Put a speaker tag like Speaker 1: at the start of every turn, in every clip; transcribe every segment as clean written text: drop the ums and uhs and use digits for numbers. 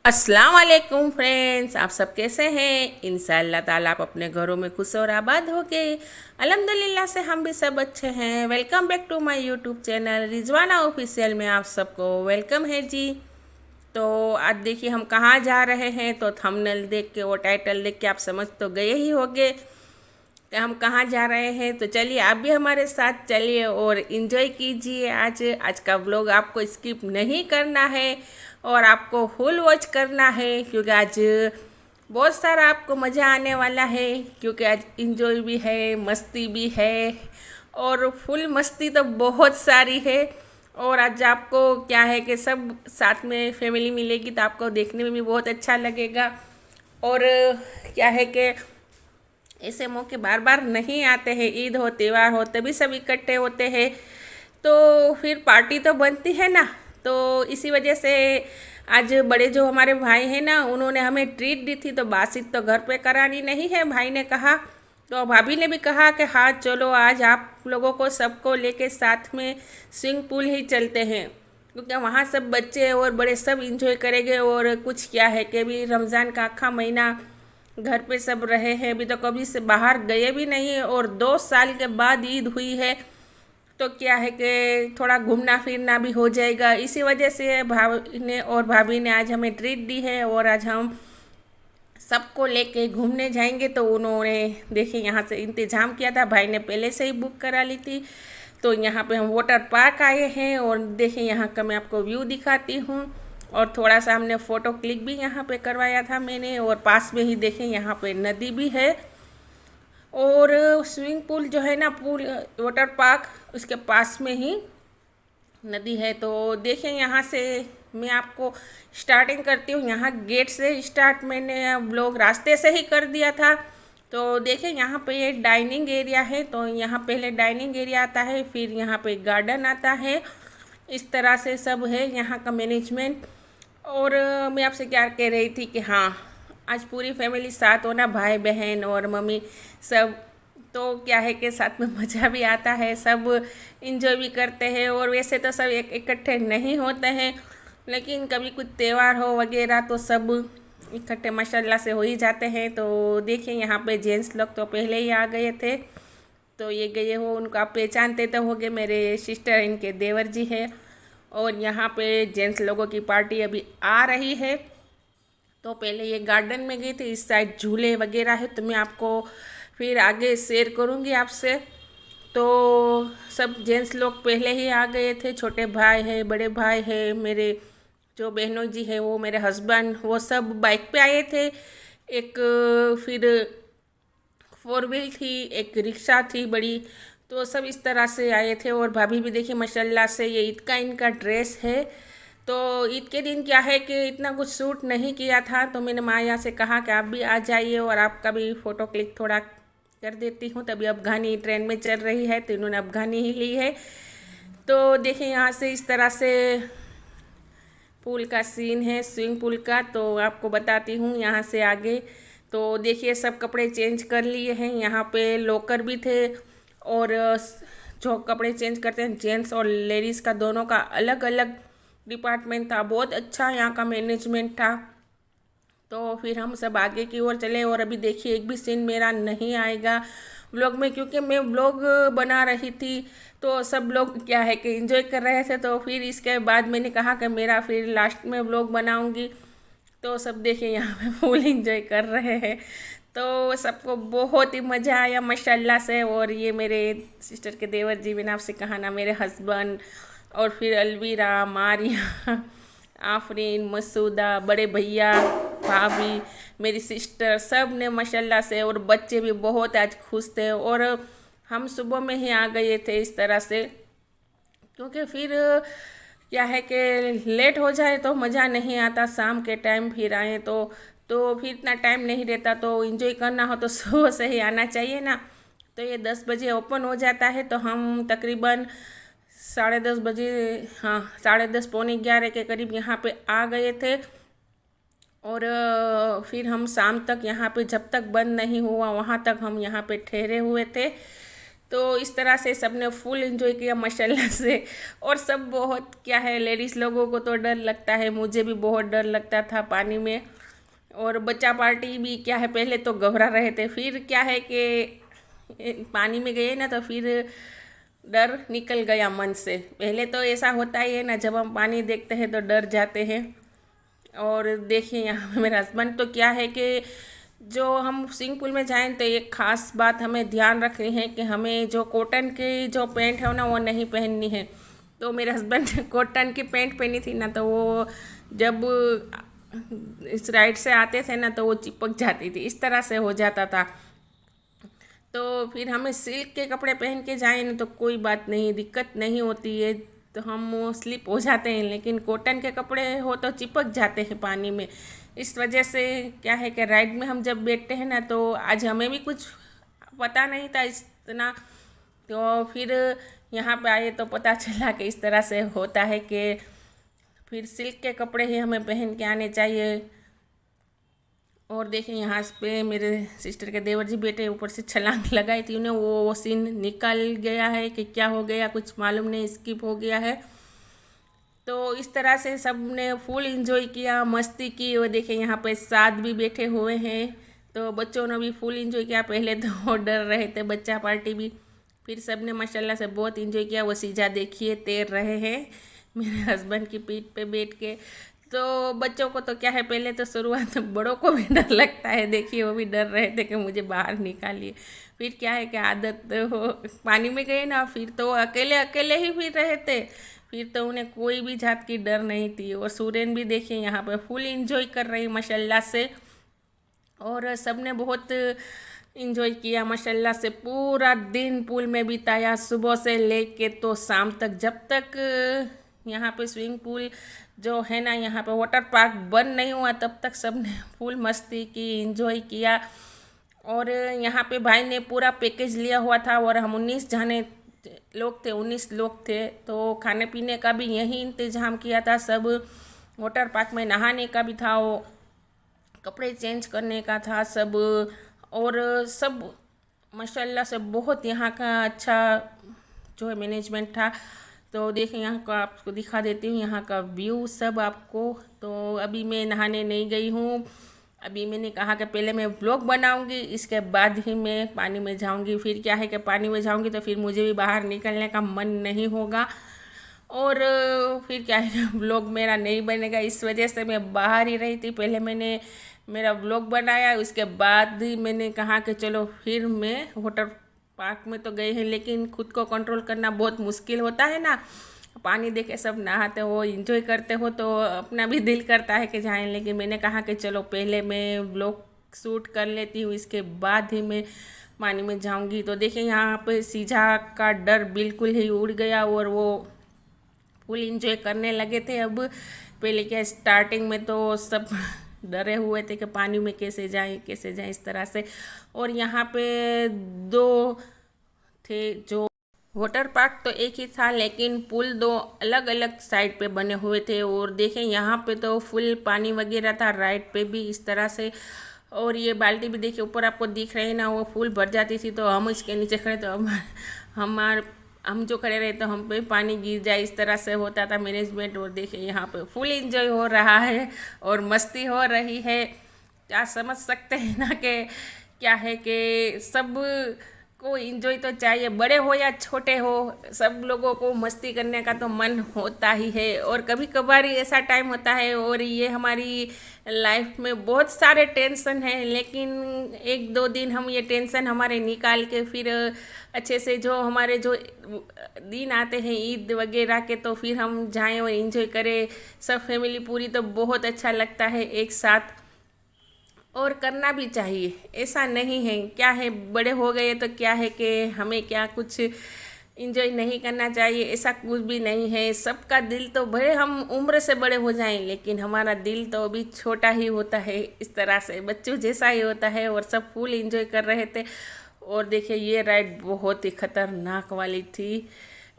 Speaker 1: अस्सलाम वालेकुम फ्रेंड्स, आप सब कैसे हैं। इंशाअल्लाह ताला आप अपने घरों में खुश और आबाद हो गए। अल्हम्दुलिल्लाह से हम भी सब अच्छे हैं। Welcome back to my YouTube channel Rizwana official में आप सबको वेलकम है जी। तो आज देखिए हम कहाँ जा रहे हैं, तो थंबनेल देख के वो टाइटल देख के आप समझ तो गए ही होंगे कि हम कहाँ जा रहे हैं। तो चलिए आप भी हमारे साथ चलिए और इन्जॉय कीजिए। आज आज का व्लॉग आपको स्किप नहीं करना है और आपको फुल वॉच करना है, क्योंकि आज बहुत सारा आपको मज़ा आने वाला है। क्योंकि आज इन्जॉय भी है, मस्ती भी है और फुल मस्ती तो बहुत सारी है। और आज आपको क्या है कि सब साथ में फैमिली मिलेगी तो आपको देखने में भी बहुत अच्छा लगेगा। और क्या है कि ऐसे मौके बार बार नहीं आते हैं, ईद हो त्यौहार हो तभी सब इकट्ठे होते हैं, तो फिर पार्टी तो बनती है ना। तो इसी वजह से आज बड़े जो हमारे भाई हैं ना, उन्होंने हमें ट्रीट दी थी, तो बातचीत तो घर पे करानी नहीं है, भाई ने कहा। तो भाभी ने भी कहा कि हाँ चलो आज आप लोगों को सबको लेके साथ में स्विमिंग पूल ही चलते हैं, क्योंकि वहाँ सब बच्चे और बड़े सब इंजॉय करेंगे। और कुछ क्या है कि अभी रमज़ान का आखा महीना घर पे सब रहे हैं, अभी तो कभी से बाहर गए भी नहीं और 2 साल के बाद ईद हुई है, तो क्या है कि थोड़ा घूमना फिरना भी हो जाएगा। इसी वजह से भाभी ने और भाभी ने आज हमें ट्रीट दी है और आज हम सबको लेके घूमने जाएंगे। तो उन्होंने देखिए यहाँ से इंतज़ाम किया था, भाई ने पहले से ही बुक करा ली थी। तो यहाँ पे हम वाटर पार्क आए हैं और देखिए यहाँ का मैं आपको व्यू दिखाती हूँ। और थोड़ा सा हमने फ़ोटो क्लिक भी यहाँ पे करवाया था मैंने। और पास में ही देखें यहाँ पे नदी भी है और स्विमिंग पूल जो है ना, पूल वाटर पार्क उसके पास में ही नदी है। तो देखें यहाँ से मैं आपको स्टार्टिंग करती हूँ। यहाँ गेट से स्टार्ट मैंने लोग रास्ते से ही कर दिया था। तो देखें यहाँ पे ये डाइनिंग एरिया है, तो यहाँ पहले डाइनिंग एरिया आता है, फिर यहाँ पे गार्डन आता है। इस तरह से सब है यहाँ का मैनेजमेंट। और मैं आपसे क्या कह रही थी कि हाँ आज पूरी फैमिली साथ होना, भाई बहन और मम्मी सब, तो क्या है कि साथ में मज़ा भी आता है, सब इंजॉय भी करते हैं। और वैसे तो सब एक इकट्ठे नहीं होते हैं, लेकिन कभी कुछ त्यौहार हो वगैरह तो सब इकट्ठे माशाल्लाह से हो ही जाते हैं। तो देखिए यहाँ पे जेंट्स लोग तो पहले ही आ गए थे, तो ये गए हो, उनको आप पहचानते तो होंगे, मेरे सिस्टर इनके देवर जी है। और यहाँ पे जेंट्स लोगों की पार्टी अभी आ रही है। तो पहले ये गार्डन में गई थी, इस साइड झूले वगैरह है, तो मैं आपको फिर आगे शेयर करूँगी आपसे। तो सब जेंट्स लोग पहले ही आ गए थे, छोटे भाई है, बड़े भाई है, मेरे जो बहनों जी है, वो मेरे हस्बैंड, वो सब बाइक पे आए थे। एक फिर 4 व्हील थी, एक रिक्शा थी बड़ी, तो सब इस तरह से आए थे। और भाभी भी देखिए माशाल्लाह से ये ईद का इनका ड्रेस है। तो ईद के दिन क्या है कि इतना कुछ शूट नहीं किया था, तो मैंने माया से कहा कि आप भी आ जाइए और आपका भी फ़ोटो क्लिक थोड़ा कर देती हूँ। तभी अफ़गानी ट्रेंड में चल रही है, तो इन्होंने अफ़गानी ही ली है। तो देखिए यहाँ से इस तरह से पूल का सीन है, स्विमिंग पूल का। तो आपको बताती हूँ यहाँ से आगे। तो देखिए सब कपड़े चेंज कर लिए हैं, यहाँ पे लॉकर भी थे। और जो कपड़े चेंज करते हैं जेंट्स और लेडीज़ का, दोनों का अलग अलग डिपार्टमेंट था। बहुत अच्छा यहाँ का मैनेजमेंट था। तो फिर हम सब आगे की ओर चले। और अभी देखिए एक भी सीन मेरा नहीं आएगा व्लॉग में, क्योंकि मैं व्लॉग बना रही थी, तो सब लोग क्या है कि एंजॉय कर रहे थे। तो फिर इसके बाद मैंने कहा कि मेरा फिर लास्ट में व्लॉग बनाऊंगी। तो सब देखिए यहाँ पे फुल एंजॉय कर रहे हैं। तो सबको बहुत ही मज़ा आया माशाल्लाह से। और ये मेरे सिस्टर के देवर जी, मैंने आपसे कहा ना, मेरे हस्बैंड, और फिर अलवीरा, मारिया, आफरीन, मसूदा, बड़े भैया, भाभी, मेरी सिस्टर, सब ने माशाल्लाह से। और बच्चे भी बहुत आज खुश थे। और हम सुबह में ही आ गए थे इस तरह से, क्योंकि फिर क्या है कि लेट हो जाए तो मज़ा नहीं आता। शाम के टाइम फिर आए तो फिर इतना टाइम नहीं रहता। तो इन्जॉय करना हो तो सुबह से ही आना चाहिए ना। तो ये 10 बजे ओपन हो जाता है, तो हम तकरीबन 10:30 बजे, हाँ 10:30 पौने 11 के करीब यहाँ पे आ गए थे। और फिर हम शाम तक यहाँ पे, जब तक बंद नहीं हुआ वहाँ तक हम यहाँ पे ठहरे हुए थे। तो इस तरह से सबने फुल एंजॉय किया माशाल्लाह से। और सब बहुत क्या है, लेडीज़ लोगों को तो डर लगता है, मुझे भी बहुत डर लगता था पानी में। और बच्चा पार्टी भी क्या है, पहले तो घबरा रहे थे, फिर क्या है कि पानी में गए ना तो फिर डर निकल गया मन से। पहले तो ऐसा होता ही है ना, जब हम पानी देखते हैं तो डर जाते हैं। और देखिए यहाँ मेरे हस्बैंड तो क्या है कि जो हम स्विमिंग पूल में जाएं तो एक ख़ास बात हमें ध्यान रखनी है कि हमें जो कॉटन की जो पैंट है ना वो नहीं पहननी है। तो मेरे हस्बैंड ने कॉटन की पैंट पहनी थी ना, तो वो जब इस राइड से आते थे ना तो वो चिपक जाती थी, इस तरह से हो जाता था। तो फिर हमें सिल्क के कपड़े पहन के जाएं ना तो कोई बात नहीं, दिक्कत नहीं होती है, तो हम स्लिप हो जाते हैं। लेकिन कॉटन के कपड़े हो तो चिपक जाते हैं पानी में। इस वजह से क्या है कि राइड में हम जब बैठते हैं ना, तो आज हमें भी कुछ पता नहीं था इतना, तो फिर यहाँ पे आए तो पता चला कि इस तरह से होता है कि फिर सिल्क के कपड़े ही हमें पहन के आने चाहिए। और देखिए यहाँ पे मेरे सिस्टर के देवर जी बेटे ऊपर से छलांग लगाई थी, उन्हें वो सीन निकल गया है कि क्या हो गया कुछ मालूम नहीं, स्किप हो गया है। तो इस तरह से सब ने फुल इंजॉय किया, मस्ती की। और देखिए यहाँ पे साथ भी बैठे हुए हैं, तो बच्चों ने भी फुल इंजॉय किया। पहले तो वो डर रहे थे, बच्चा पार्टी भी, फिर सब ने माशाल्लाह से बहुत इंजॉय किया। वो सीजा देखिए तैर रहे हैं मेरे हस्बैंड की पीठ पे बैठ के। तो बच्चों को तो क्या है, पहले तो शुरुआत में बड़ों को भी डर लगता है, देखिए वो भी डर रहे थे कि मुझे बाहर निकालिए। फिर क्या है कि आदत हो, पानी में गए ना फिर तो अकेले अकेले ही फिर रहे थे, फिर तो उन्हें कोई भी जात की डर नहीं थी। और सूरन भी देखिए यहाँ पर फुल इंजॉय कर रही माशाल्लाह से। और सब ने बहुत इंजॉय किया माशाल्लाह से, पूरा दिन पूल में बिताया, सुबह से लेके तो शाम तक, जब तक यहाँ पे स्विमिंग पूल जो है ना, यहाँ पे वाटर पार्क बंद नहीं हुआ तब तक सब ने फुल मस्ती की, इंजॉय किया। और यहाँ पे भाई ने पूरा पैकेज लिया हुआ था, और हम 19 जाने लोग थे, 19 लोग थे, तो खाने पीने का भी यही इंतज़ाम किया था। सब वाटर पार्क में नहाने का भी था, वो कपड़े चेंज करने का था सब। और सब माशाल्लाह से बहुत यहाँ का अच्छा जो है मैनेजमेंट था। तो देखें यहाँ का आपको दिखा देती हूँ यहाँ का व्यू सब आपको। तो अभी मैं नहाने नहीं गई हूँ, अभी मैंने कहा कि पहले मैं व्लॉग बनाऊंगी, इसके बाद ही मैं पानी में जाऊंगी। फिर क्या है कि पानी में जाऊंगी तो फिर मुझे भी बाहर निकलने का मन नहीं होगा, और फिर क्या है व्लॉग मेरा नहीं बनेगा। इस वजह से मैं बाहर ही रही थी, पहले मैंने मेरा व्लॉग बनाया, उसके बाद ही मैंने कहा कि चलो फिर मैं वाटर पार्क में तो गए हैं, लेकिन खुद को कंट्रोल करना बहुत मुश्किल होता है ना। पानी देखे सब नहाते हो, एंजॉय करते हो, तो अपना भी दिल करता है कि जाएं। लेकिन मैंने कहा कि चलो पहले मैं व्लॉग शूट कर लेती हूँ, इसके बाद ही मैं पानी में जाऊंगी। तो देखिए यहाँ पे सीझा का डर बिल्कुल ही उड़ गया, और वो फुल इंजॉय करने लगे थे। अब पहले क्या, स्टार्टिंग में तो सब डरे हुए थे कि पानी में कैसे जाएं इस तरह से। और यहाँ पे दो थे, जो वाटर पार्क तो एक ही था, लेकिन पुल दो अलग अलग साइड पे बने हुए थे। और देखें यहाँ पे तो फुल पानी वगैरह था, राइड पे भी इस तरह से। और ये बाल्टी भी देखिए ऊपर आपको दिख रही है ना, वो फुल भर जाती थी, तो हम इसके नीचे खड़े, तो हम जो खड़े रहे तो हम पे पानी गिर जाए, इस तरह से होता था मैनेजमेंट। और देखिए यहाँ पे फुल इंजॉय हो रहा है और मस्ती हो रही है। क्या समझ सकते हैं ना कि क्या है कि सब को इंजॉय तो चाहिए, बड़े हो या छोटे हो, सब लोगों को मस्ती करने का तो मन होता ही है। और कभी कभार ही ऐसा टाइम होता है, और ये हमारी लाइफ में बहुत सारे टेंशन हैं, लेकिन एक दो दिन हम ये टेंशन हमारे निकाल के फिर अच्छे से जो हमारे जो दिन आते हैं ईद वगैरह के, तो फिर हम जाएं और इंजॉय करें सब फैमिली पूरी, तो बहुत अच्छा लगता है एक साथ। और करना भी चाहिए, ऐसा नहीं है क्या है बड़े हो गए तो क्या है कि हमें क्या कुछ इंजॉय नहीं करना चाहिए, ऐसा कुछ भी नहीं है। सबका दिल तो भले हम उम्र से बड़े हो जाएं, लेकिन हमारा दिल तो अभी छोटा ही होता है, इस तरह से बच्चों जैसा ही होता है। और सब फुल इंजॉय कर रहे थे। और देखिए ये राइड बहुत ही ख़तरनाक वाली थी,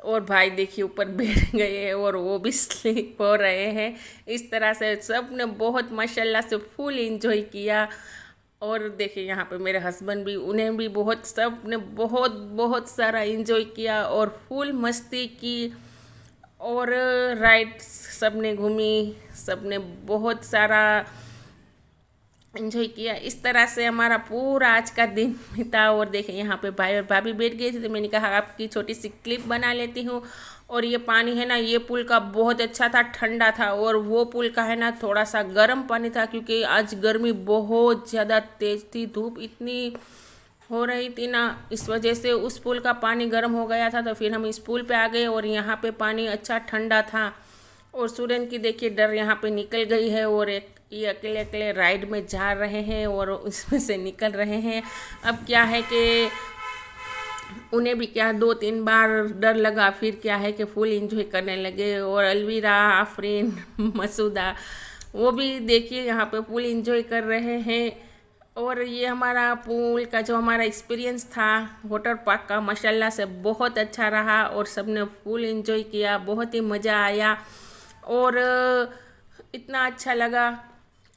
Speaker 1: और भाई देखिए ऊपर बैठ गए और वो भी स्लिप हो रहे हैं। इस तरह से सब ने बहुत माशाल्लाह से फुल इंजॉय किया। और देखिए यहाँ पे मेरे हस्बैंड भी, उन्हें भी बहुत, सब ने बहुत बहुत सारा इंजॉय किया और फुल मस्ती की। और राइड्स सब ने घूमी, सब ने बहुत सारा एंजॉय किया। इस तरह से हमारा पूरा आज का दिन बीता। और देखें यहाँ पे भाई और भाभी बैठ गए थे, तो मैंने कहा आपकी छोटी सी क्लिप बना लेती हूँ। और ये पानी है ना, ये पुल का बहुत अच्छा था, ठंडा था। और वो पुल का है ना थोड़ा सा गर्म पानी था, क्योंकि आज गर्मी बहुत ज़्यादा तेज़ थी, धूप इतनी हो रही थी ना, इस वजह से उस पुल का पानी गर्म हो गया था। तो फिर हम इस पुल पे आ गए और यहाँ पे पानी अच्छा ठंडा था। और सूरन की देखिए डर यहाँ पे निकल गई है, और एक ये अकेले अकेले राइड में जा रहे हैं और उसमें से निकल रहे हैं। अब क्या है कि उन्हें भी क्या 2-3 बार डर लगा, फिर क्या है कि फुल इंजॉय करने लगे। और अलवीरा, आफरीन, मसूदा, वो भी देखिए यहाँ पे फुल इंजॉय कर रहे हैं। और ये हमारा पूल का जो हमारा एक्सपीरियंस था वाटर पार्क का, माशाल्लाह से बहुत अच्छा रहा और सब ने फुल इंजॉय किया, बहुत ही मज़ा आया। और इतना अच्छा लगा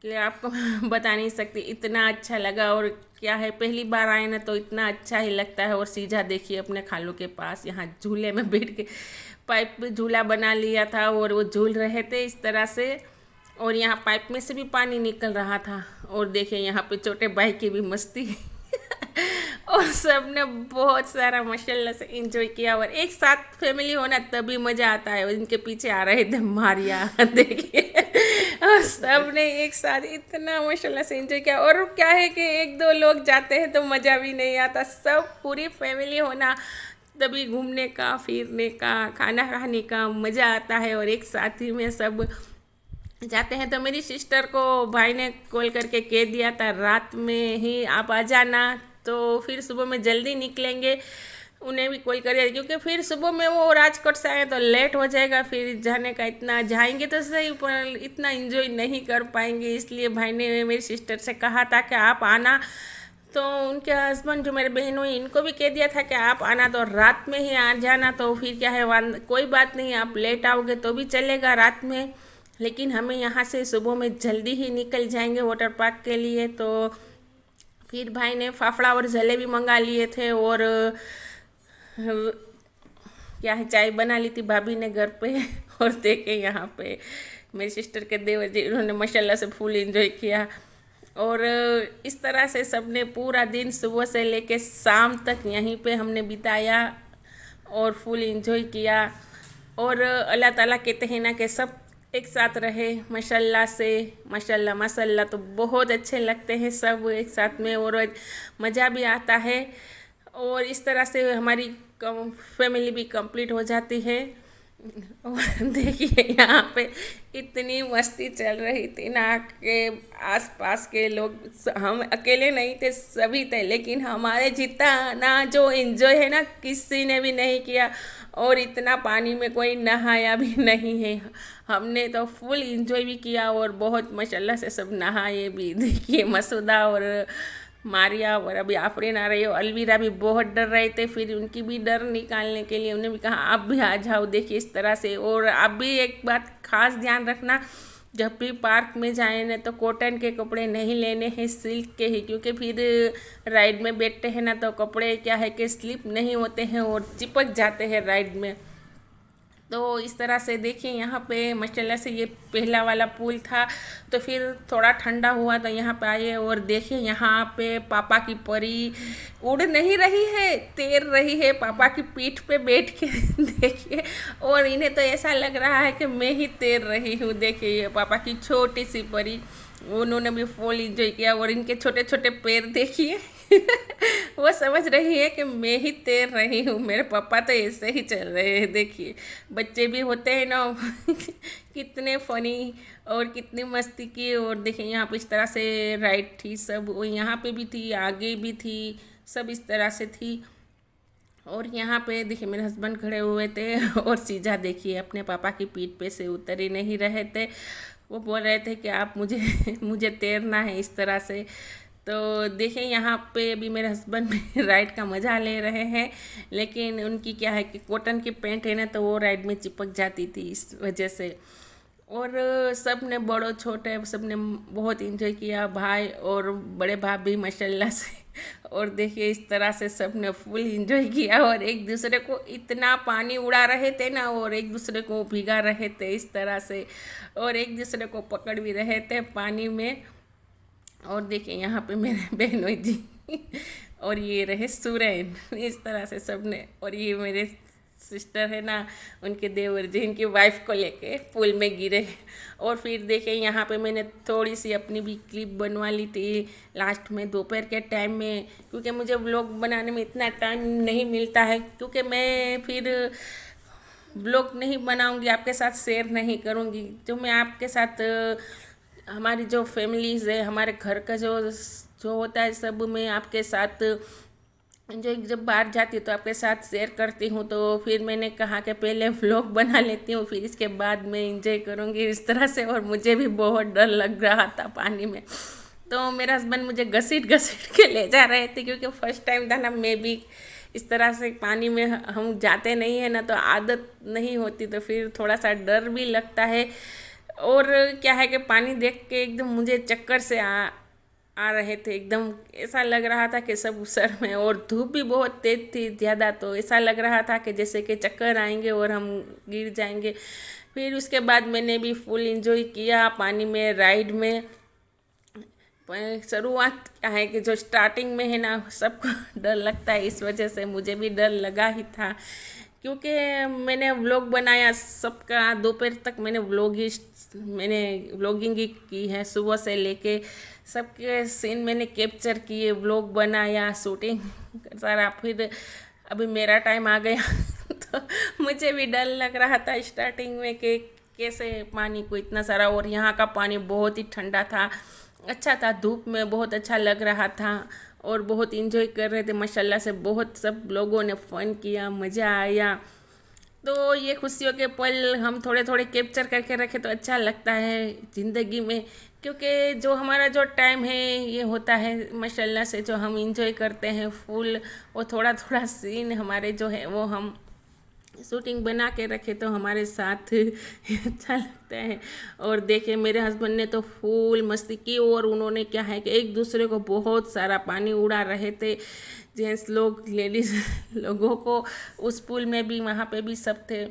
Speaker 1: कि आपको बता नहीं सकती, इतना अच्छा लगा। और क्या है, पहली बार आए ना तो इतना अच्छा ही लगता है। और सीधा देखिए अपने खालू के पास यहाँ झूले में बैठ के पाइप पे झूला बना लिया था और वो झूल रहे थे इस तरह से। और यहाँ पाइप में से भी पानी निकल रहा था। और देखिए यहाँ पे छोटे भाई की भी मस्ती और सब ने बहुत सारा माशाल्लाह से एंजॉय किया। और एक साथ फैमिली होना तभी मज़ा आता है। और इनके पीछे आ रहे थे मारिया देखिए, और सब ने एक साथ इतना माशाल्लाह से एंजॉय किया। और क्या है कि 1-2 लोग जाते हैं तो मज़ा भी नहीं आता, सब पूरी फैमिली होना तभी घूमने का, फिरने का, खाना खाने का मज़ा आता है। और एक साथ ही में सब जाते हैं। तो मेरी सिस्टर को भाई ने कॉल करके कह दिया था रात में ही आप आ जाना, तो फिर सुबह में जल्दी निकलेंगे। उन्हें भी कॉल करिए, क्योंकि फिर सुबह में वो राजकोट से आए तो लेट हो जाएगा, फिर जाने का इतना जाएंगे तो सही पर इतना एंजॉय नहीं कर पाएंगे। इसलिए भाई ने मेरी सिस्टर से कहा था कि आप आना। तो उनके हस्बैंड जो मेरे बहन हुई, इनको भी कह दिया था कि आप आना तो रात में ही आ जाना। तो फिर क्या है, कोई बात नहीं, आप लेट आओगे तो भी चलेगा रात में, लेकिन हमें यहाँ से सुबह में जल्दी ही निकल जाएंगे वाटर पार्क के लिए। तो फिर भाई ने फाफड़ा और जलेबी मंगा लिए थे। और क्या है, चाय बना ली थी भाभी ने घर पे। और देखे यहाँ पे मेरी सिस्टर के देवर जी, उन्होंने माशाल्लाह से फुल एंजॉय किया। और इस तरह से सब ने पूरा दिन सुबह से लेके शाम तक यहीं पे हमने बिताया और फुल एंजॉय किया। और अल्लाह ताला कहते हैं ना कि सब एक साथ रहे माशाल्लाह से, माशाल्लाह माशाल्लाह, तो बहुत अच्छे लगते हैं सब एक साथ में और मज़ा भी आता है। और इस तरह से हमारी फैमिली भी कंप्लीट हो जाती है। और देखिए यहाँ पे इतनी मस्ती चल रही थी ना कि आसपास के लोग, हम अकेले नहीं थे, सभी थे, लेकिन हमारे जितना ना जो एंजॉय है ना किसी ने भी नहीं किया। और इतना पानी में कोई नहाया भी नहीं है, हमने तो फुल एंजॉय भी किया और बहुत माशाल्लाह से सब नहाए भी। देखिए मसूदा और मारिया और अभी आफरीन आ रही हो, अलवीरा भी बहुत डर रहे थे, फिर उनकी भी डर निकालने के लिए उन्हें भी कहा आप भी आ जाओ। देखिए इस तरह से। और आप भी एक बात खास ध्यान रखना, जब भी पार्क में जाए ना तो कॉटन के कपड़े नहीं लेने हैं, सिल्क के ही, क्योंकि फिर राइड में बैठते हैं ना तो कपड़े क्या है कि स्लिप नहीं होते हैं और चिपक जाते हैं राइड में। तो इस तरह से देखिए यहाँ पे माशाल्लाह से ये पहला वाला पुल था। तो फिर थोड़ा ठंडा हुआ तो यहाँ पे आए और देखिए यहाँ पे पापा की परी उड़ नहीं रही है, तैर रही है पापा की पीठ पे बैठ के देखिए। और इन्हें तो ऐसा लग रहा है कि मैं ही तैर रही हूँ। देखिए ये पापा की छोटी सी परी, उन्होंने भी फुल इंजॉय किया। और इनके छोटे छोटे पैर देखिए वो समझ रही है कि मैं ही तैर रही हूँ, मेरे पापा तो ऐसे ही चल रहे हैं। देखिए बच्चे भी होते हैं ना कितने फ़नी और कितनी मस्ती की। और देखिए यहाँ पे इस तरह से राइड थी सब, और यहाँ पे भी थी, आगे भी थी, सब इस तरह से थी। और यहाँ पे देखिए मेरे हस्बैंड खड़े हुए थे और सीधा देखिए अपने पापा की पीठ पे से उतर ही नहीं रहे थे। वो बोल रहे थे कि आप मुझे तैरना है इस तरह से। तो देखिए यहाँ पे अभी मेरे हस्बैंड राइड का मज़ा ले रहे हैं, लेकिन उनकी क्या है कि कॉटन की पैंट है ना तो वो राइड में चिपक जाती थी, इस वजह से। और सब ने बड़ों छोटे सब ने बहुत इंजॉय किया, भाई और बड़े भाई भी माशाल्लाह से। और देखिए इस तरह से सब ने फुल इंजॉय किया और एक दूसरे को इतना पानी उड़ा रहे थे ना, और एक दूसरे को भिगा रहे थे इस तरह से, और एक दूसरे को पकड़ भी रहे थे पानी में। और देखिए यहाँ पे मेरे बहनोई जी और ये रहे सुरैन, इस तरह से सब ने। और ये मेरे सिस्टर है ना, उनके देवर जी, इनकी वाइफ को लेके पूल में गिरे। और फिर देखे यहाँ पे मैंने थोड़ी सी अपनी भी क्लिप बनवा ली थी लास्ट में दोपहर के टाइम में, क्योंकि मुझे व्लॉग बनाने में इतना टाइम नहीं मिलता है, क्योंकि मैं फिर व्लॉग नहीं बनाऊंगी, आपके साथ शेयर नहीं करूंगी। जो मैं आपके साथ हमारी जो फैमिलीज़ है, हमारे घर का जो जो होता है सब मैं आपके साथ जो जब बाहर जाती हूँ तो आपके साथ शेयर करती हूँ। तो फिर मैंने कहा कि पहले व्लॉग बना लेती हूँ, फिर इसके बाद मैं इंजॉय करूँगी इस तरह से। और मुझे भी बहुत डर लग रहा था पानी में, तो मेरा हस्बैंड मुझे घसीट घसीट के ले जा रहे थे, क्योंकि फर्स्ट टाइम था ना, मैं भी इस तरह से पानी में हम जाते नहीं है ना, तो आदत नहीं होती, तो फिर थोड़ा सा डर भी लगता है। और क्या है कि पानी देख के एकदम मुझे चक्कर से आ रहे थे, एकदम ऐसा लग रहा था कि सब सर में, और धूप भी बहुत तेज थी ज़्यादा, तो ऐसा लग रहा था कि जैसे कि चक्कर आएंगे और हम गिर जाएंगे। फिर उसके बाद मैंने भी फुल इंजॉय किया पानी में, राइड में। शुरुआत क्या है कि जो स्टार्टिंग में है ना, सबको डर लगता है, इस वजह से मुझे भी डर लगा ही था, क्योंकि मैंने व्लॉग बनाया सबका दोपहर तक, मैंने व्लॉगिंग ही की है सुबह से लेके, सबके सीन मैंने कैप्चर किए, व्लॉग बनाया, शूटिंग सारा। फिर अभी मेरा टाइम आ गया तो मुझे भी डर लग रहा था स्टार्टिंग में कि कैसे पानी को इतना सारा, और यहाँ का पानी बहुत ही ठंडा था, अच्छा था, धूप में बहुत अच्छा लग रहा था, और बहुत इंजॉय कर रहे थे माशाल्लाह से। बहुत सब लोगों ने फ़न किया, मज़ा आया। तो ये खुशियों के पल हम थोड़े थोड़े कैप्चर करके रखें तो अच्छा लगता है ज़िंदगी में, क्योंकि जो हमारा जो टाइम है ये होता है माशाल्लाह से, जो हम इंजॉय करते हैं फुल, वो थोड़ा थोड़ा सीन हमारे जो है वो हम शूटिंग बना के रखे तो हमारे साथ अच्छा लगता है। और देखे मेरे हस्बैंड ने तो फुल मस्ती की, और उन्होंने क्या है कि एक दूसरे को बहुत सारा पानी उड़ा रहे थे, जेंट्स लोग, लेडीज़ लोगों को उस पुल में भी, वहाँ पे भी सब थे।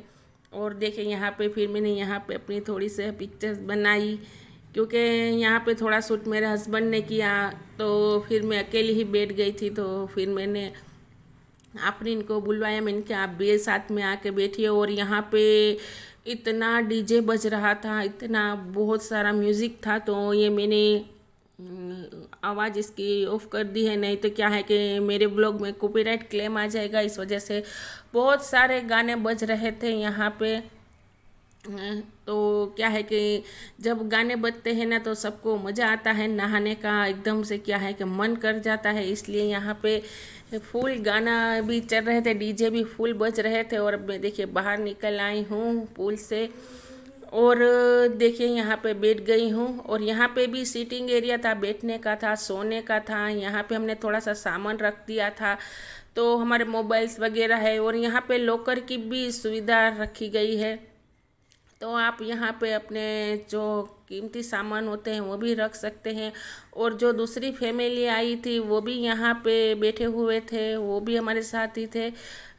Speaker 1: और देखे यहाँ पे फिर मैंने यहाँ पे अपनी थोड़ी सी पिक्चर्स बनाई, क्योंकि यहाँ पे थोड़ा शूट मेरे हस्बैंड ने किया, तो फिर मैं अकेली ही बैठ गई थी। तो फिर मैंने आपने इनको बुलवाया, मैंने कहा आप भी साथ में आके बैठिए। और यहाँ पे इतना डीजे बज रहा था, इतना बहुत सारा म्यूज़िक था, तो ये मैंने आवाज़ इसकी ऑफ कर दी है, नहीं तो क्या है कि मेरे ब्लॉग में कॉपीराइट क्लेम आ जाएगा, इस वजह से बहुत सारे गाने बज रहे थे यहाँ पे। तो क्या है कि जब गाने बजते हैं ना तो सबको मज़ा आता है नहाने का, एकदम से क्या है कि मन कर जाता है, इसलिए यहाँ पे फुल गाना भी चल रहे थे, डीजे भी फुल बज रहे थे। और अब मैं देखिए बाहर निकल आई हूँ पूल से, और देखिए यहाँ पे बैठ गई हूँ। और यहाँ पे भी सीटिंग एरिया था, बैठने का था, सोने का था। यहाँ पे हमने थोड़ा सा सामान रख दिया था, तो हमारे मोबाइल्स वगैरह है, और यहाँ पे लॉकर की भी सुविधा रखी गई है, तो आप यहाँ पे अपने जो कीमती सामान होते हैं वो भी रख सकते हैं। और जो दूसरी फैमिली आई थी वो भी यहाँ पे बैठे हुए थे, वो भी हमारे साथ ही थे,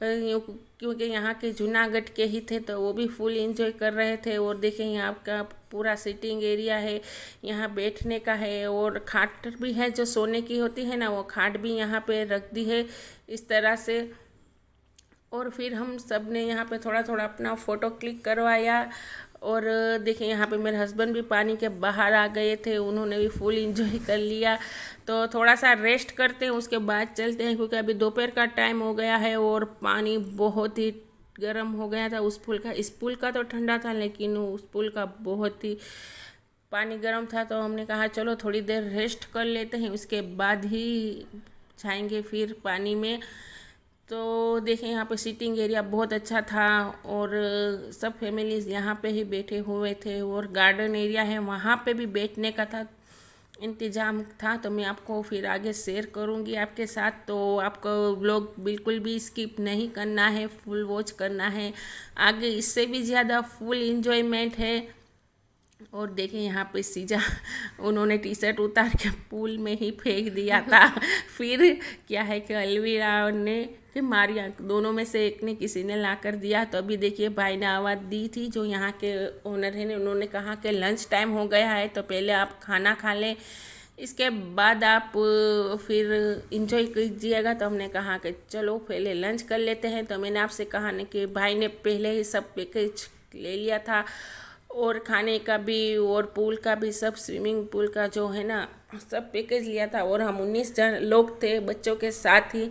Speaker 1: क्योंकि यहाँ के जूनागढ़ के ही थे, तो वो भी फुल एंजॉय कर रहे थे। और देखें यहाँ का पूरा सिटिंग एरिया है, यहाँ बैठने का है, और खाट भी है जो सोने की होती है ना, वो खाट भी यहाँ पे रख दी है इस तरह से। और फिर हम सब ने यहाँ पे थोड़ा थोड़ा अपना फ़ोटो क्लिक करवाया। और देखिए यहाँ पे मेरे हस्बैंड भी पानी के बाहर आ गए थे, उन्होंने भी फुल इंजॉय कर लिया। तो थोड़ा सा रेस्ट करते हैं, उसके बाद चलते हैं, क्योंकि अभी दोपहर का टाइम हो गया है और पानी बहुत ही गर्म हो गया था उस पुल का। इस पुल का तो ठंडा था, लेकिन उस पुल का बहुत ही पानी गर्म था, तो हमने कहा चलो थोड़ी देर रेस्ट कर लेते हैं, उसके बाद ही जाएंगे फिर पानी में। तो देखें यहाँ पे सीटिंग एरिया बहुत अच्छा था, और सब फैमिलीज़ यहाँ पे ही बैठे हुए थे, और गार्डन एरिया है वहाँ पे भी बैठने का था इंतज़ाम था। तो मैं आपको फिर आगे शेयर करूँगी आपके साथ, तो आपको व्लॉग बिल्कुल भी स्किप नहीं करना है, फुल वॉच करना है, आगे इससे भी ज़्यादा फुल इंजॉयमेंट है। और देखें यहाँ पे सीजा उन्होंने टी शर्ट उतार के पूल में ही फेंक दिया था। फिर क्या है कि अलवीरा ने कि मारिया, दोनों में से एक ने किसी ने ला कर दिया। तो अभी देखिए भाई ने आवाज़ दी थी, जो यहाँ के ओनर हैं, उन्होंने कहा कि लंच टाइम हो गया है तो पहले आप खाना खा लें, इसके बाद आप फिर इंजॉय कीजिएगा। तो हमने कहा कि चलो पहले लंच कर लेते हैं। तो मैंने आपसे कहा ना कि भाई ने पहले ही सब पैकेज ले लिया था, और खाने का भी और पूल का भी, सब स्विमिंग पूल का जो है ना सब पैकेज लिया था। और हम 19 जन लोग थे बच्चों के साथ ही।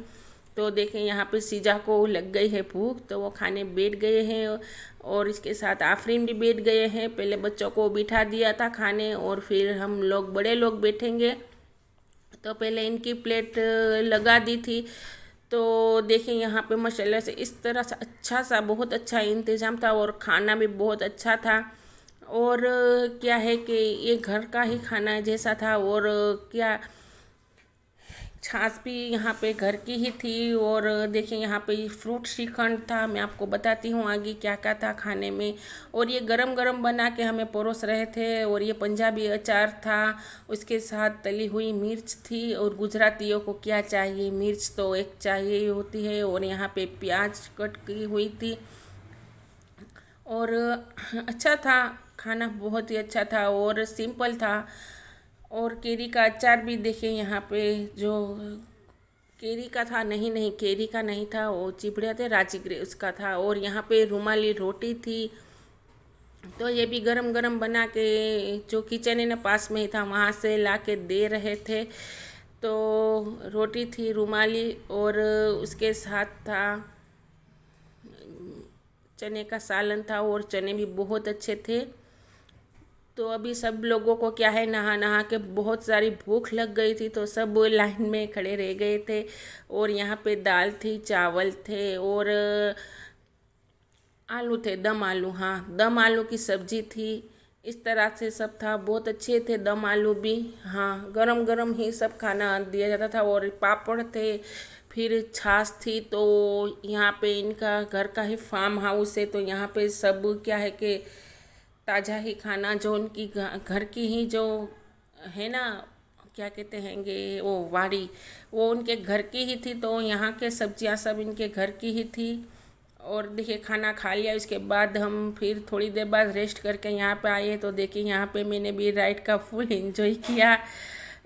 Speaker 1: तो देखें यहाँ पे सीजा को लग गई है भूख, तो वो खाने बैठ गए हैं, और इसके साथ आफरीन भी बैठ गए हैं। पहले बच्चों को बिठा दिया था खाने, और फिर हम लोग बड़े लोग बैठेंगे। तो पहले इनकी प्लेट लगा दी थी। तो देखें यहाँ पे माशाल्लाह से इस तरह से अच्छा सा, बहुत अच्छा इंतज़ाम था, और खाना भी बहुत अच्छा था। और क्या है कि ये घर का ही खाना जैसा था। और क्या, छाछ भी यहाँ पे घर की ही थी। और देखिए यहाँ पे फ्रूट श्रीखंड था, मैं आपको बताती हूँ आगे क्या क्या था खाने में। और ये गरम गरम बना के हमें परोस रहे थे। और ये पंजाबी अचार था, उसके साथ तली हुई मिर्च थी। और गुजरातियों को क्या चाहिए, मिर्च तो एक चाहिए ही होती है। और यहाँ पे प्याज कट की हुई थी, और अच्छा था खाना, बहुत ही अच्छा था और सिंपल था। और केरी का अचार भी देखें यहाँ पे, जो केरी का था, नहीं नहीं केरी का नहीं था, वो चिपड़िया थे राजगिरे उसका था। और यहाँ पे रुमाली रोटी थी। तो ये भी गरम गरम बना के, जो किचन है ना पास में ही था, वहाँ से ला के दे रहे थे। तो रोटी थी रुमाली, और उसके साथ था चने का सालन था, और चने भी बहुत अच्छे थे। तो अभी सब लोगों को क्या है, नहा नहा के बहुत सारी भूख लग गई थी, तो सब लाइन में खड़े रह गए थे। और यहाँ पे दाल थी, चावल थे, और आलू थे, दम आलू, हाँ दम आलू की सब्जी थी। इस तरह से सब था, बहुत अच्छे थे दम आलू भी। हाँ, गरम गरम ही सब खाना दिया जाता था। और पापड़ थे, फिर छाछ थी। तो यहाँ पे इनका घर का ही फार्म हाउस है, तो यहाँ पे सब क्या है कि ताज़ा ही खाना, जो उनकी घर की ही जो है ना, क्या कहते हैंगे वो वाड़ी, वो उनके घर की ही थी। तो यहाँ के सब्जियाँ सब इनके घर की ही थी। और देखिए खाना खा लिया, इसके बाद हम फिर थोड़ी देर बाद रेस्ट करके यहाँ पे आए। तो देखिए यहाँ पे मैंने भी राइड का फुल एंजॉय किया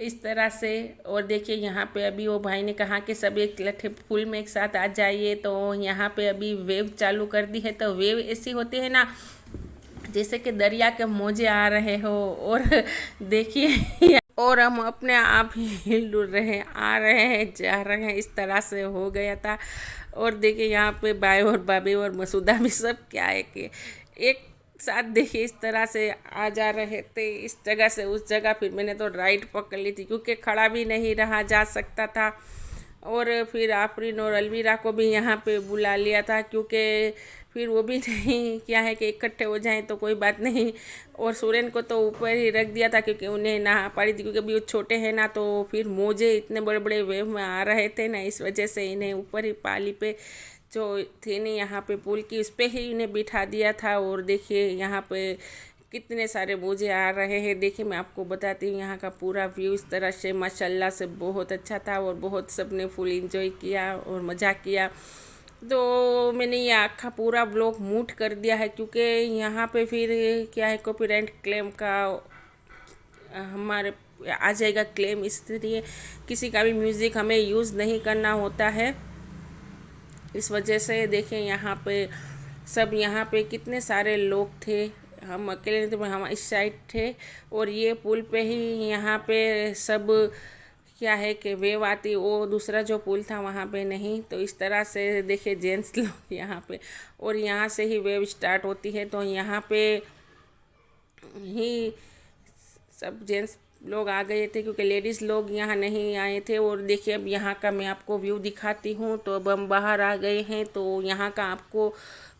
Speaker 1: इस तरह से। और देखिए यहाँ पे अभी वो भाई ने कहा कि सब एक लठे फुल में एक साथ आ जाइए। तो यहाँ पे अभी वेव चालू कर दी है। तो वेव ऐसी होती है ना, जैसे कि दरिया के मौजे आ रहे हो। और देखिए और हम अपने आप ही हिल डुल रहे हैं, आ रहे हैं जा रहे हैं, इस तरह से हो गया था। और देखिए यहाँ पे बाई और भाभी और मसूदा भी सब क्या है कि एक साथ देखिए इस तरह से आ जा रहे थे, इस जगह से उस जगह। फिर मैंने तो राइड पकड़ ली थी, क्योंकि खड़ा भी नहीं रहा जा सकता था। और फिर आफरीन और अलवीरा को भी यहाँ पे बुला लिया था, क्योंकि फिर वो भी नहीं क्या है कि इकट्ठे हो जाएं तो कोई बात नहीं। और सूरन को तो ऊपर ही रख दिया था, क्योंकि उन्हें नहा पड़ी थी, क्योंकि अभी वो छोटे हैं ना। तो फिर मोजे इतने बड़े बड़े वेव में आ रहे थे ना, इस वजह से इन्हें ऊपर ही पाली पे जो थे नहीं यहाँ पे पुल की, उस पर ही इन्हें बिठा दिया था। और देखिए यहाँ पे कितने सारे मोजे आ रहे हैं। देखिए मैं आपको बताती हूँ यहाँ का पूरा व्यू इस तरह से माशाल्लाह से बहुत अच्छा था, और बहुत सब ने फुल इंजॉय किया और मज़ा किया। तो मैंने ये आखा पूरा ब्लॉग म्यूट कर दिया है, क्योंकि यहाँ पे फिर क्या है कॉपीराइट क्लेम का हमारे आ जाएगा क्लेम, इसलिए किसी का भी म्यूज़िक हमें यूज़ नहीं करना होता है। इस वजह से देखें यहाँ पे सब, यहाँ पे कितने सारे लोग थे, हम अकेले नहीं थे, हम इस साइड थे। और ये पुल पे ही यहाँ पे सब क्या है कि वेव आती, वो दूसरा जो पुल था वहाँ पे नहीं। तो इस तरह से देखिए जेंट्स लोग यहाँ पे, और यहाँ से ही वेव स्टार्ट होती है। तो यहाँ पे ही सब जेंट्स लोग आ गए थे, क्योंकि लेडीज़ लोग यहाँ नहीं आए थे। और देखिए अब यहाँ का मैं आपको व्यू दिखाती हूँ। तो अब हम बाहर आ गए हैं, तो यहाँ का आपको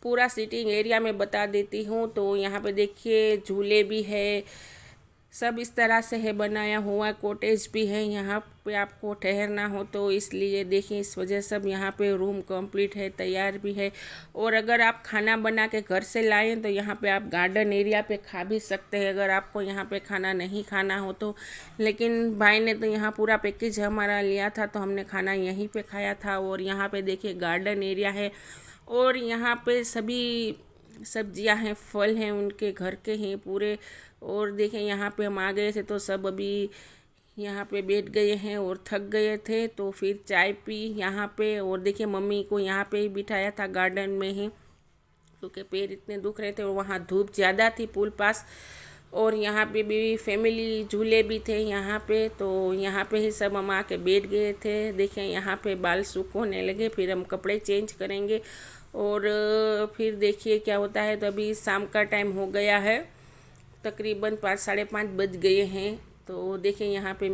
Speaker 1: पूरा सिटिंग एरिया में बता देती हूँ। तो यहाँ पे देखिए झूले भी है, सब इस तरह से है बनाया हुआ। कॉटेज भी है यहाँ पे, आपको ठहरना हो तो इसलिए देखिए इस वजह सब यहाँ पे रूम कंप्लीट है, तैयार भी है। और अगर आप खाना बना के घर से लाएं तो यहाँ पे आप गार्डन एरिया पे खा भी सकते हैं, अगर आपको यहाँ पे खाना नहीं खाना हो तो। लेकिन भाई ने तो यहाँ पूरा पैकेज हमारा लिया था तो हमने खाना यहीं पे खाया था। और यहाँ पे देखिए गार्डन एरिया है और यहाँ पे सभी सब्जियां हैं, फल हैं, उनके घर के हैं पूरे। और देखें यहाँ पे हम आ गए थे तो सब अभी यहाँ पे बैठ गए हैं और थक गए थे तो फिर चाय पी यहाँ पे। और देखिए मम्मी को यहाँ पे ही बिठाया था गार्डन में ही, क्योंकि पैर इतने दुख रहे थे और वहाँ धूप ज़्यादा थी पुल पास। और यहाँ पे भी फैमिली झूले भी थे यहाँ पे, तो यहाँ पे ही सब हम आके बैठ गए थे। देखें यहाँ पे बाल सूखने लगे, फिर हम कपड़े चेंज करेंगे और फिर देखिए क्या होता है। तो अभी शाम का टाइम हो गया है, तकरीबन 5-5:30 बज गए हैं। तो देखें यहाँ पे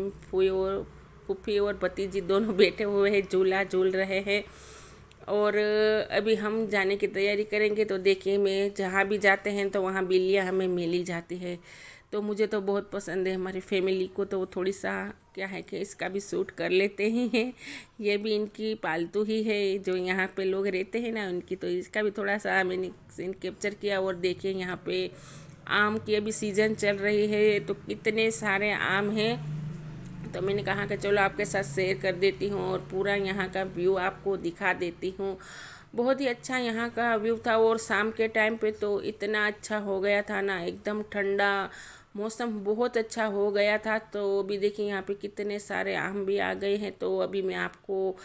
Speaker 1: फूफी और भतीजी दोनों बैठे हुए हैं, झूला झूल रहे हैं। और अभी हम जाने की तैयारी करेंगे। तो देखिए मैं जहाँ भी जाते हैं तो वहाँ बिल्लियाँ हमें मिल ही जाती है, तो मुझे तो बहुत पसंद है। हमारी फैमिली को तो थोड़ी सा क्या है कि इसका भी सूट कर लेते ही हैं। ये भी इनकी पालतू ही है, जो यहाँ पे लोग रहते हैं ना उनकी, तो इसका भी थोड़ा सा मैंने सीन कैप्चर किया। और देखिए यहाँ पे आम की अभी सीज़न चल रही है तो कितने सारे आम हैं, तो मैंने कहा कि चलो आपके साथ शेयर कर देती हूँ और पूरा यहाँ का व्यू आपको दिखा देती हूँ। बहुत ही अच्छा यहाँ का व्यू था। और शाम के टाइम पे तो इतना अच्छा हो गया था ना, एकदम ठंडा मौसम बहुत अच्छा हो गया था। तो अभी देखिए यहाँ पे कितने सारे आम भी आ गए हैं, तो अभी मैं आपको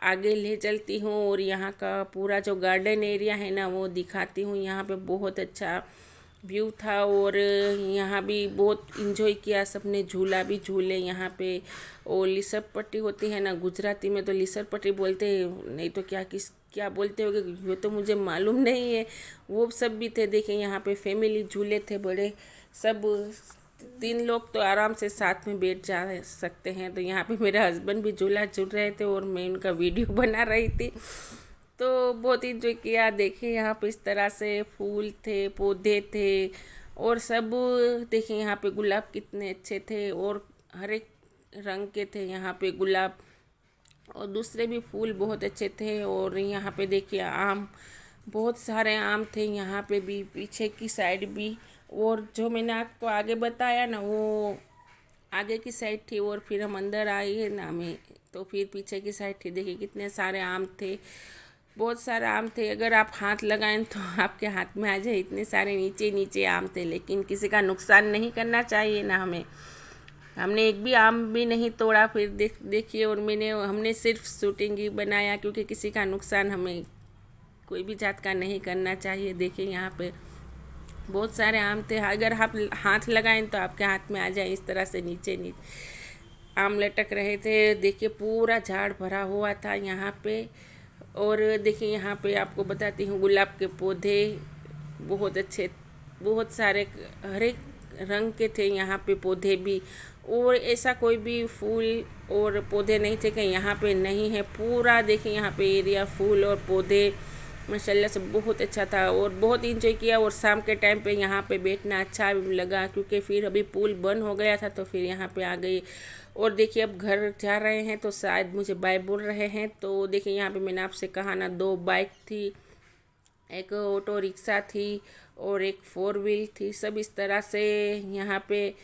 Speaker 1: आगे ले चलती हूँ और यहाँ का पूरा जो गार्डन एरिया है ना वो दिखाती हूँ। यहाँ पे बहुत अच्छा व्यू था और यहाँ भी बहुत इंजॉय किया सबने, झूला भी झूले यहाँ पे। और लिसर पट्टी होती है ना, गुजराती में तो लिसर पट्टी बोलते हैं, नहीं तो क्या बोलते होगे ये तो मुझे मालूम नहीं है। वो सब भी थे। देखें यहाँ पे फैमिली झूले थे बड़े, सब 3 लोग तो आराम से साथ में बैठ जा सकते हैं। तो यहाँ पे मेरे हस्बैंड भी झूला झूल रहे थे और मैं उनका वीडियो बना रही थी, तो बहुत इंजॉय किया। देखिए यहाँ पे इस तरह से फूल थे, पौधे थे और सब। देखिए यहाँ पे गुलाब कितने अच्छे थे और हर एक रंग के थे यहाँ पे गुलाब, और दूसरे भी फूल बहुत अच्छे थे। और यहाँ पे देखिए आम, बहुत सारे आम थे यहाँ पे भी, पीछे की साइड भी। और जो मैंने आपको आगे बताया ना वो आगे की साइड थी, और फिर हम अंदर आए हैं ना हमें, तो फिर पीछे की साइड थी। देखिए कितने सारे आम थे, बहुत सारे आम थे। अगर आप हाथ लगाएं तो आपके हाथ में आ जाए, इतने सारे नीचे नीचे आम थे। लेकिन किसी का नुकसान नहीं करना चाहिए ना हमें, हमने एक भी आम भी नहीं तोड़ा। फिर देखिए और हमने सिर्फ शूटिंग ही बनाया, क्योंकि किसी का नुकसान हमें कोई भी जात का नहीं करना चाहिए। देखिए यहाँ पे बहुत सारे आम थे, अगर आप हाथ लगाएं तो आपके हाथ में आ जाए, इस तरह से नीचे नीचे आम लटक रहे थे। देखिए पूरा झाड़ भरा हुआ था यहाँ पे। और देखिए यहाँ पे आपको बताती हूँ, गुलाब के पौधे बहुत अच्छे, बहुत सारे हर एक रंग के थे यहाँ पे पौधे भी। और ऐसा कोई भी फूल और पौधे नहीं थे कि यहाँ पे नहीं है। पूरा देखिए यहाँ पे एरिया फूल और पौधे माशाल्लाह से बहुत अच्छा था और बहुत इंजॉय किया। और शाम के टाइम पे यहाँ पे बैठना अच्छा लगा, क्योंकि फिर अभी पुल बंद हो गया था तो फिर यहाँ पे आ गई। और देखिए अब घर जा रहे हैं तो शायद मुझे बाय बोल रहे हैं। तो देखिए यहाँ पे मैंने आपसे कहा ना, 2 बाइक थी, एक ऑटो रिक्शा थी और एक 4 व्हील थी। सब इस तरह से यहाँ पे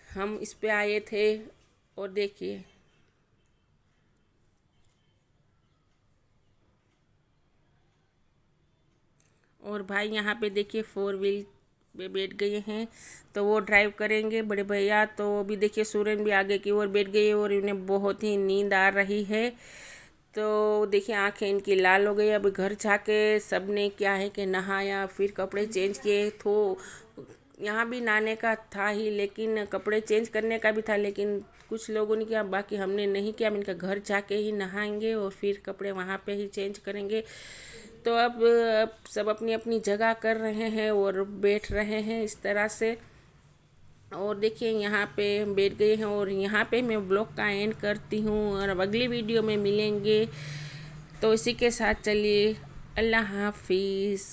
Speaker 1: हम इस पे आए थे। और देखिए और भाई यहाँ पे देखिए 4 व्हील पे बैठ गए हैं, तो वो ड्राइव करेंगे बड़े भैया। तो अभी देखिए सूरन भी आगे की ओर बैठ गई और इन्हें बहुत ही नींद आ रही है। तो देखिए आंखें इनकी लाल हो गई। अभी घर जाके सब ने क्या है कि नहाया, फिर कपड़े चेंज किए। तो यहाँ भी नहाने का था ही, लेकिन कपड़े चेंज करने का भी था, लेकिन कुछ लोगों ने किया, बाकी हमने नहीं किया। इनका घर जाके ही नहाएंगे और फिर कपड़े वहाँ पे ही चेंज करेंगे। तो अब सब अपनी अपनी जगह कर रहे हैं और बैठ रहे हैं इस तरह से। और देखिए यहाँ पे हम बैठ गए हैं और यहाँ पे मैं ब्लॉग का एंड करती हूँ और अब अगली वीडियो में मिलेंगे। तो इसी के साथ चलिए, अल्लाह हाफिज़।